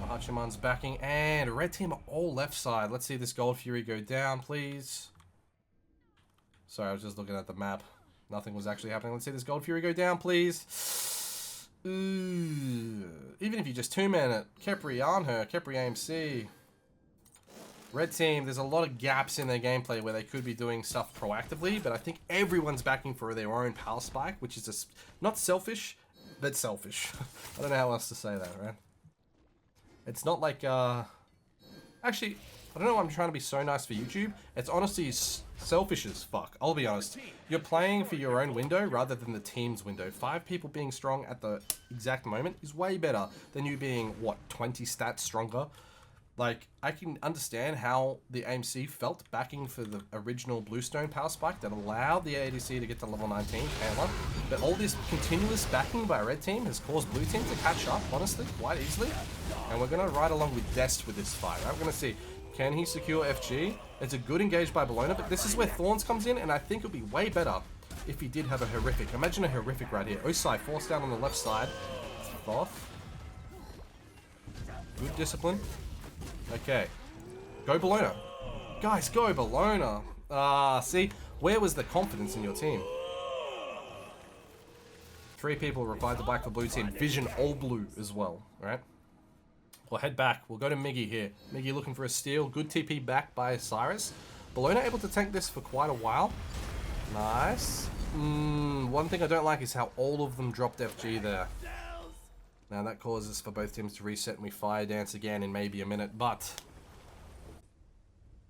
Speaker 1: Hachiman's backing, and red team are all left side. Let's see this Gold Fury go down, please. Sorry, I was just looking at the map. Nothing was actually happening. Let's see this Gold Fury go down, please. Ooh. Even if you just 2-man it. Khepri on her. Khepri AMC. Red team, there's a lot of gaps in their gameplay where they could be doing stuff proactively, but I think everyone's backing for their own power spike, which is not selfish, but selfish. I don't know how else to say that, right? It's not like, actually, I don't know why I'm trying to be so nice for YouTube. It's honestly selfish as fuck, I'll be honest. You're playing for your own window rather than the team's window. 5 people being strong at the exact moment is way better than you being, what, 20 stats stronger? Like, I can understand how the AMC felt backing for the original Bluestone power spike that allowed the ADC to get to level 19, Pantler. But all this continuous backing by red team has caused blue team to catch up, honestly, quite easily. And we're going to ride along with Dest with this fight. I'm going to see, can he secure FG? It's a good engage by Bologna, but this is where Thorns comes in, and I think it would be way better if he did have a Horrific. Imagine a Horrific right here. Osai forced down on the left side. Thoth. Good discipline. Okay. Go Bologna. Guys, go Bologna. See? Where was the confidence in your team? 3 people replied to black for blue team. Vision all blue as well, right? We'll head back. We'll go to Miggy here. Miggy looking for a steal. Good TP back by Cyrus. Bologna able to tank this for quite a while. Nice. One thing I don't like is how all of them dropped FG there. Now that causes for both teams to reset and we fire dance again in maybe a minute, but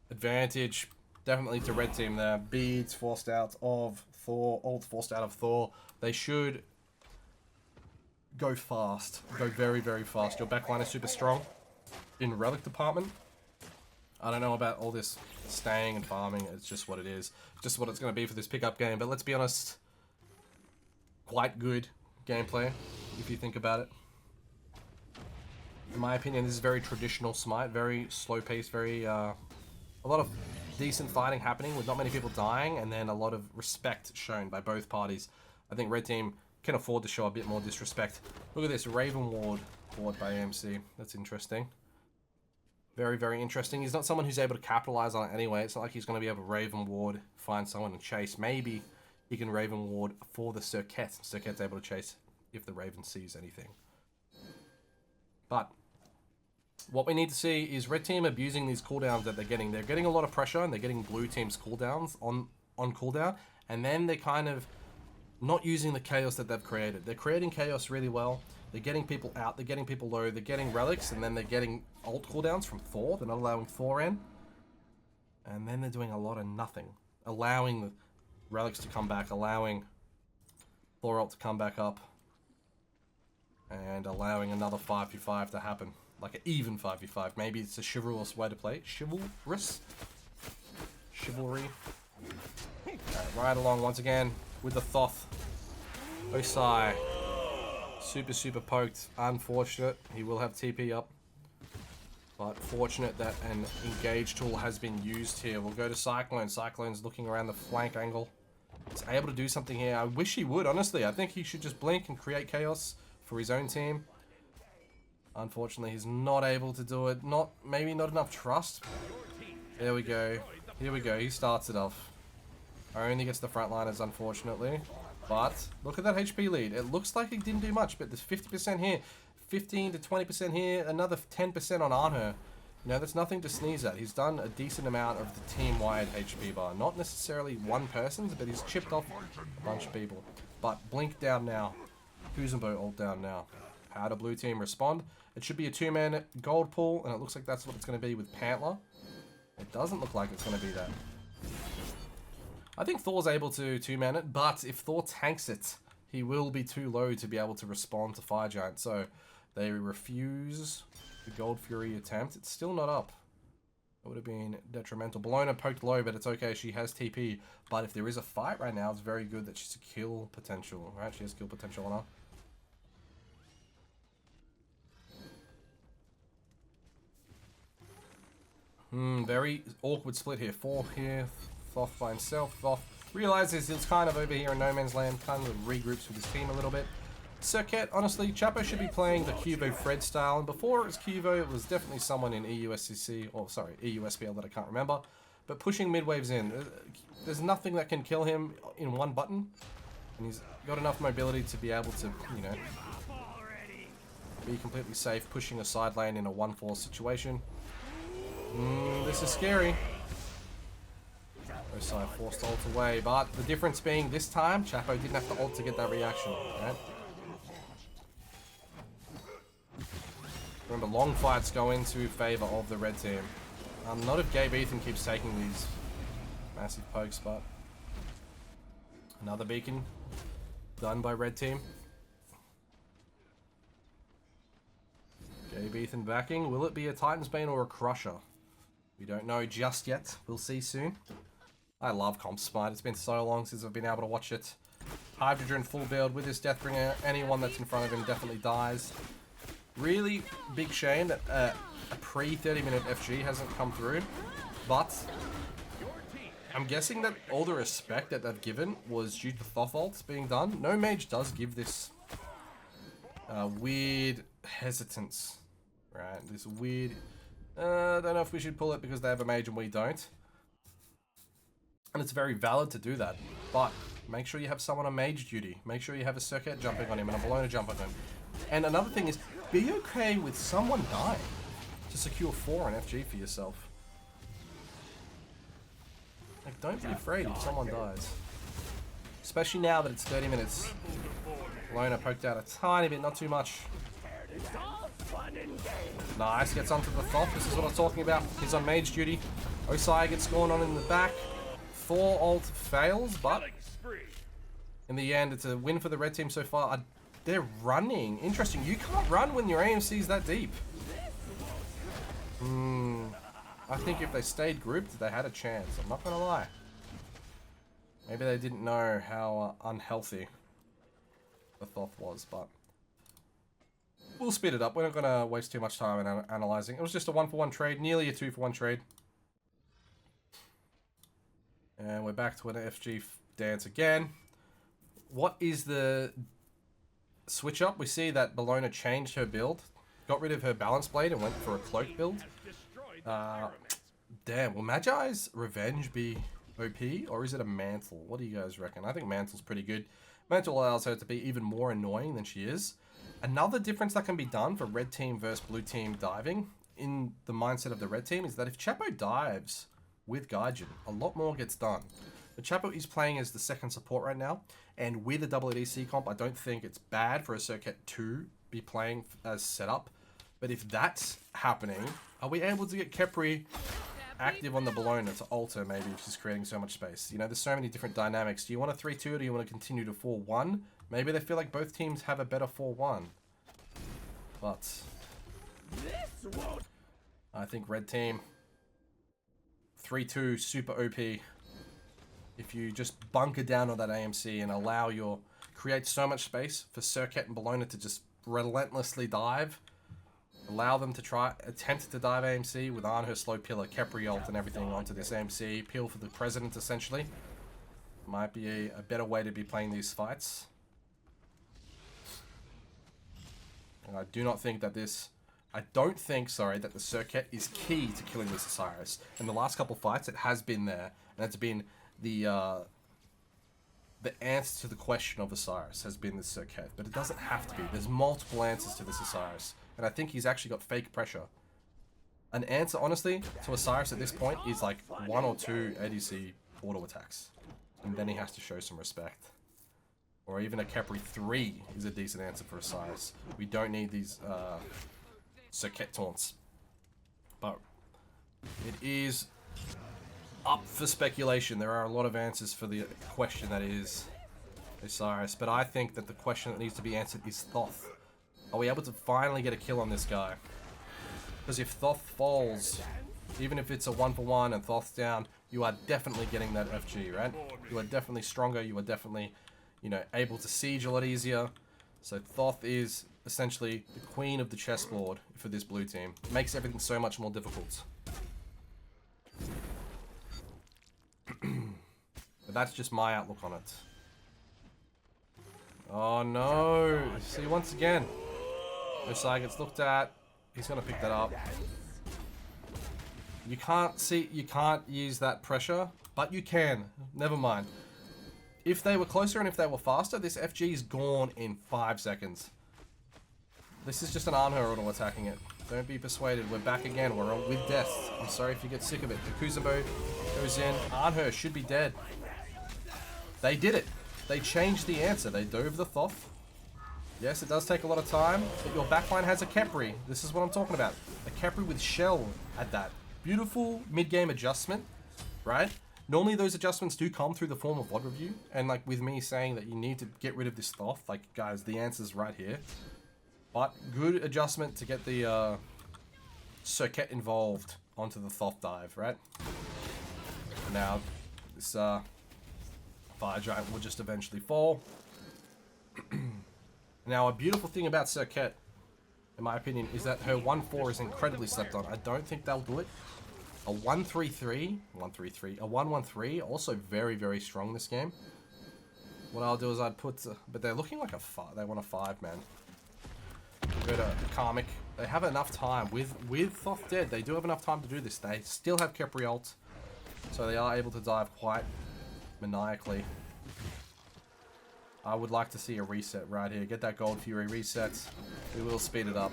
Speaker 1: advantage definitely to red team there. Beads forced out of Thor, ult forced out of Thor. They should go fast, go very, very fast. Your backline is super strong in relic department. I don't know about all this staying and farming. It's just what it is. Just what it's going to be for this pickup game. But let's be honest, quite good gameplay if you think about it. In my opinion, this is very traditional Smite, very slow paced, very a lot of decent fighting happening with not many people dying, and then a lot of respect shown by both parties. I think red team can afford to show a bit more disrespect. Look at this, Raven Ward bought by AMC. That's interesting. Very, very interesting. He's not someone who's able to capitalize on it anyway. It's not like he's going to be able to Raven Ward, find someone and chase. Maybe he can Raven Ward for the Circuit. Circuit's able to chase if the Raven sees anything. But what we need to see is red team abusing these cooldowns that they're getting. They're getting a lot of pressure and they're getting blue team's cooldowns on cooldown. And then they're kind of not using the chaos that they've created. They're creating chaos really well. They're getting people out, they're getting people low, they're getting relics, and then they're getting ult cooldowns from Thor. They're not allowing Thor in. And then they're doing a lot of nothing. Allowing the relics to come back, allowing Thor ult to come back up. and allowing another 5v5 to happen. Like an even 5v5. Maybe it's a chivalrous way to play. Chivalrous? Chivalry. Right along once again with the Thoth. Osai. Super poked. Unfortunate. He will have TP up. But fortunate that an engage tool has been used here. We'll go to Cyclone. Cyclone's looking around the flank angle. He's able to do something here. I wish he would, honestly. I think he should just blink and create chaos for his own team. Unfortunately, he's not able to do it. Maybe not enough trust. There we go. Here we go. He starts it off. Only gets the frontliners, unfortunately. But look at that HP lead. It looks like he didn't do much, but there's 50% here, 15 to 20% here, another 10% on Arnher. You know, that's nothing to sneeze at. He's done a decent amount of the team-wide HP bar. Not necessarily one person's, but he's chipped off a bunch of people. But Blink down now. Kuzenbo ult down now. How do blue team respond? It should be a 2-man gold pool, and it looks like that's what it's going to be with Pantler. It doesn't look like it's going to be that. I think Thor's able to 2-man it, but if Thor tanks it, he will be too low to be able to respond to Fire Giant. So they refuse the Gold Fury attempt. It's still not up. It would have been detrimental. Bellona poked low, but it's okay. She has TP. But if there is a fight right now, it's very good that she's a kill potential. Right? She has kill potential on her. Very awkward split here. 4 here. Thoth by himself. Thoth realizes he's kind of over here in no man's land. Kind of regroups with his team a little bit. Serket, honestly, Chapo should be playing the Cubo Fred style. And before it was Cubo, it was definitely someone in EUSCC, or sorry, EUSPL that I can't remember. But pushing mid-waves in. There's nothing that can kill him in one button. And he's got enough mobility to be able to, you know, be completely safe pushing a side lane in a 1-4 situation. This is scary. Osai forced ult away, but the difference being this time, Chapo didn't have to ult to get that reaction. Right? Remember, long fights go into favor of the red team. Not if Gabe Ethan keeps taking these massive pokes, but another beacon done by red team. Gabe Ethan backing. Will it be a Titan's Bane or a Crusher? We don't know just yet. We'll see soon. I love Comp Smite. It's been so long since I've been able to watch it. Hydrogen full build with his Deathbringer. Anyone that's in front of him definitely dies. Really big shame that a pre-30-minute FG hasn't come through. But I'm guessing that all the respect that they've given was due to Thoth ults being done. No mage does give this weird hesitance. Right, this weird... I don't know if we should pull it because they have a mage and we don't. And it's very valid to do that. But make sure you have someone on mage duty. Make sure you have a Serket jumping on him and a Bellona jumping on him. And another thing is, be okay with someone dying to secure 4 on FG for yourself. Like, don't be afraid if someone dies. Especially now that it's 30 minutes. Bellona poked out a tiny bit, not too much. Nice, gets onto the Thoth. This is what I was talking about. He's on mage duty. Osai gets going on in the back. Thor ult fails, but in the end, it's a win for the red team so far. They're running. Interesting. You can't run when your AMC is that deep. I think if they stayed grouped, they had a chance. I'm not gonna lie. Maybe they didn't know how unhealthy the Thoth was, but we'll speed it up. We're not gonna waste too much time in analyzing. It was just a 1-for-1 trade, nearly a 2-for-1 trade. And we're back to an FG dance again. What is the switch up? We see that Bellona changed her build, got rid of her balance blade and went for a cloak build. Damn, will Magi's Revenge be OP or is it a Mantle? What do you guys reckon? I think Mantle's pretty good. Mantle allows her to be even more annoying than she is. Another difference that can be done for red team versus blue team diving in the mindset of the red team is that if Chapo dives with Gaijin, a lot more gets done. But Chapo is playing as the second support right now, and with a double ADC comp, I don't think it's bad for a Serket to be playing as setup. But if that's happening, are we able to get Khepri active on the Bellona to alter maybe if she's creating so much space? You know, there's so many different dynamics. Do you want a 3-2 or do you want to continue to 4-1? Maybe they feel like both teams have a better 4-1. But
Speaker 2: This won't.
Speaker 1: I think red team 3-2 super OP. If you just bunker down on that AMC and allow create so much space for Serket and Bellona to just relentlessly dive. Allow them to attempt to dive AMC with Arnher, Slow Pillar, Khepri ult and everything onto this AMC. Peel for the President, essentially. Might be a better way to be playing these fights. And I don't think, that the Serket is key to killing this Osiris. In the last couple fights, it has been there. And it's been the answer to the question of Osiris has been the Serket. But it doesn't have to be. There's multiple answers to this Osiris. And I think he's actually got fake pressure. An answer, honestly, to Osiris at this point is like 1 or 2 ADC auto attacks. And then he has to show some respect. Or even a Khepri 3 is a decent answer for Osiris. We don't need these Serket taunts. But it is up for speculation. There are a lot of answers for the question that is Osiris. But I think that the question that needs to be answered is Thoth. Are we able to finally get a kill on this guy? Because if Thoth falls, even if it's a 1-for-1 and Thoth's down, you are definitely getting that FG, right? You are definitely stronger. You are definitely, able to siege a lot easier. So Thoth is essentially the queen of the chessboard for this blue team. It makes everything so much more difficult. But that's just my outlook on it. Oh no! See, once again, Osai gets looked at. He's gonna pick that up. You can't use that pressure, but you can. Never mind. If they were closer and if they were faster, this FG is gone in 5 seconds. This is just an Arnher auto attacking it. Don't be persuaded. We're back again. We're on with death. I'm sorry if you get sick of it. The Kuzenbo goes in. Arnher should be dead. They did it. They changed the answer. They dove the Thoth. Yes, it does take a lot of time, but your backline has a Khepri. This is what I'm talking about. A Khepri with Shell at that. Beautiful mid-game adjustment, right? Normally those adjustments do come through the form of VOD review, and like with me saying that you need to get rid of this Thoth, like guys, the answer's right here. But good adjustment to get the Serket involved onto the Thoth dive, right? Now, this Fire Giant will just eventually fall. Now, a beautiful thing about Serket, in my opinion, is that her 1-4 is incredibly slept on. I don't think they'll do it. A 1-3-3, a 1-1-3, also very, very strong this game. What I'll do is I'd put, but they're looking like a 5, they want a 5-man. Go to Karmic. They have enough time. With Thoth dead, they do have enough time to do this. They still have Khepri ult, so they are able to dive quite maniacally. I would like to see a reset right here. Get that Gold Fury reset. We will speed it up.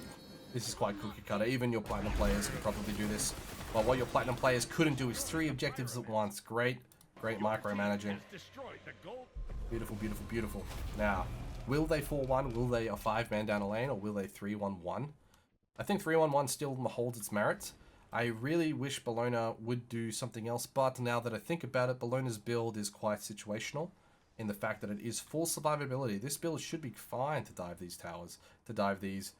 Speaker 1: This is quite cookie cutter. Even your Platinum players could probably do this. But what your Platinum players couldn't do is 3 objectives at once. Great micromanaging. Beautiful, beautiful, beautiful. Now, will they 4-1? Will they a 5-man down a lane? Or will they 3-1-1? I think 3-1-1 still holds its merit. I really wish Bellona would do something else. But now that I think about it, Bellona's build is quite situational. In the fact that it is full survivability. This build should be fine to dive these towers, to dive these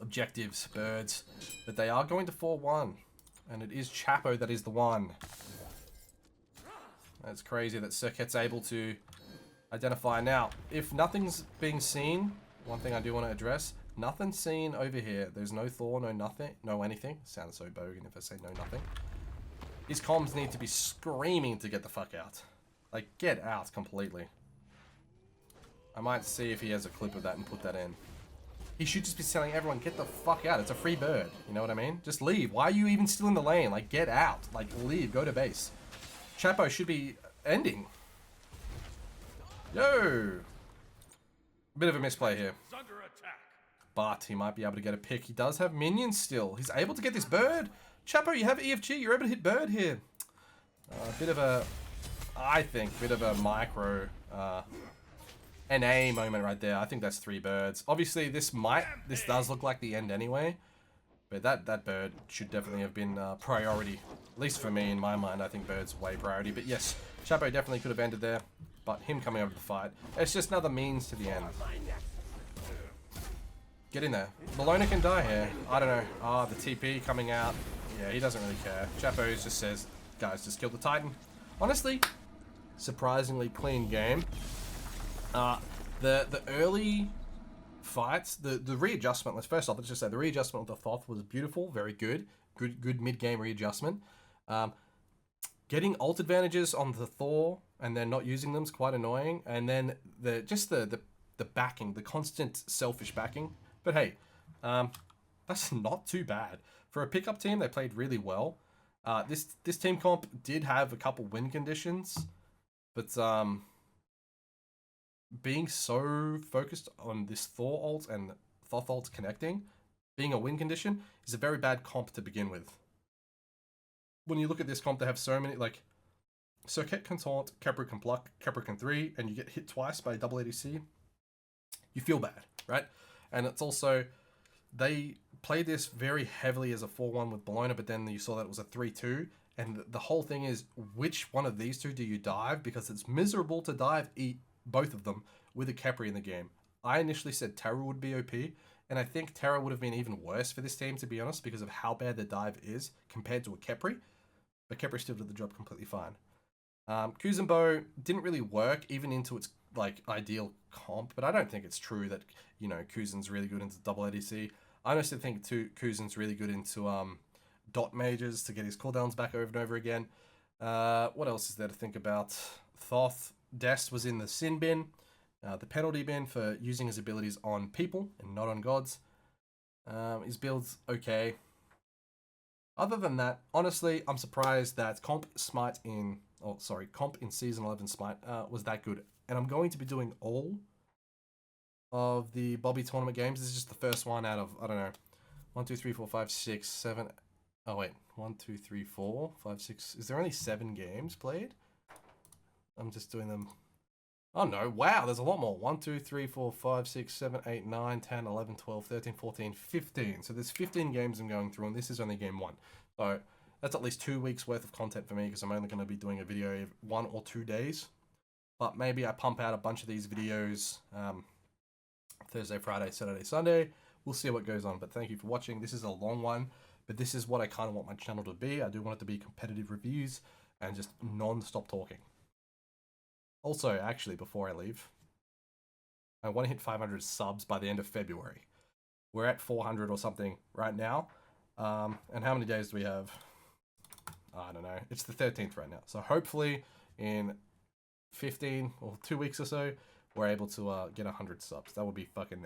Speaker 1: objectives, birds. But they are going to 4-1. And it is Chapo that is the one. That's crazy that Serket's able to identify. Now, if nothing's being seen, one thing I do want to address, nothing's seen over here. There's no Thor, no nothing, no anything. Sounds so bogan if I say no nothing. His comms need to be screaming to get the fuck out. Like, get out completely. I might see if he has a clip of that and put that in. He should just be telling everyone, get the fuck out. It's a free bird. You know what I mean? Just leave. Why are you even still in the lane? Like, get out. Like, leave. Go to base. Chapo should be ending. Yo! Bit of a misplay here. But he might be able to get a pick. He does have minions still. He's able to get this bird. Chapo, you have EFG. You're able to hit bird here. Bit of a, I think, bit of a micro NA moment right there. I think that's 3 birds. Obviously, this does look like the end anyway. But that bird should definitely have been priority. At least for me, in my mind, I think bird's way priority. But yes, Chapo definitely could have ended there. But him coming over the fight, it's just another means to the end. Get in there. Bologna can die here. I don't know. Ah, the TP coming out. Yeah, he doesn't really care. Chapo just says, guys, just kill the Titan. Honestly, surprisingly clean game. The early fights, the readjustment, let's just say the readjustment of the Thoth was beautiful, very good. Good mid-game readjustment. Getting ult advantages on the Thor and then not using them is quite annoying. And then the backing, the constant selfish backing. But hey, that's not too bad. For a pickup team, they played really well. This team comp did have a couple win conditions, but being so focused on this Thor ult and Thoth ult connecting, being a win condition, is a very bad comp to begin with. When you look at this comp, they have so many, like, Serket can taunt, Khepri can pluck, Khepri can 3, and you get hit twice by double ADC, you feel bad, right? And it's also, they played this very heavily as a 4-1 with Bologna, but then you saw that it was a 3-2, and the whole thing is, which one of these two do you dive? Because it's miserable to dive both of them with a Khepri in the game. I initially said Terra would be OP, and I think Terra would have been even worse for this team, to be honest, because of how bad the dive is compared to a Khepri. But Khepri still did the job completely fine. Kuzenbo didn't really work even into its like ideal comp, but I don't think it's true that, you know, Kuzen's really good into double ADC. I honestly think Kuzen's really good into dot mages to get his cooldowns back over and over again. What else is there to think about? Thoth Dest was in the sin bin, the penalty bin for using his abilities on people and not on gods. His build's okay. Other than that, honestly, I'm surprised that comp in Season 11 Smite was that good. And I'm going to be doing all of the Bobby tournament games. This is just the first one out of, I don't know, 1, 2, 3, 4, 5, 6, 7. Oh, wait. 1, 2, 3, 4, 5, 6. Is there only 7 games played? I'm just doing them. Oh, no. Wow, there's a lot more. 1, 2, 3, 4, 5, 6, 7, 8, 9, 10, 11, 12, 13, 14, 15. So there's 15 games I'm going through, and this is only game 1. So that's at least 2 weeks worth of content for me, because I'm only going to be doing a video every 1 or 2 days. But maybe I pump out a bunch of these videos Thursday, Friday, Saturday, Sunday. We'll see what goes on. But thank you for watching. This is a long one, but this is what I kind of want my channel to be. I do want it to be competitive reviews and just non-stop talking. Also, actually, before I leave, I want to hit 500 subs by the end of February. We're at 400 or something right now. And how many days do we have? I don't know. It's the 13th right now. So hopefully in 15 or 2 weeks or so, we're able to get 100 subs. That would be fucking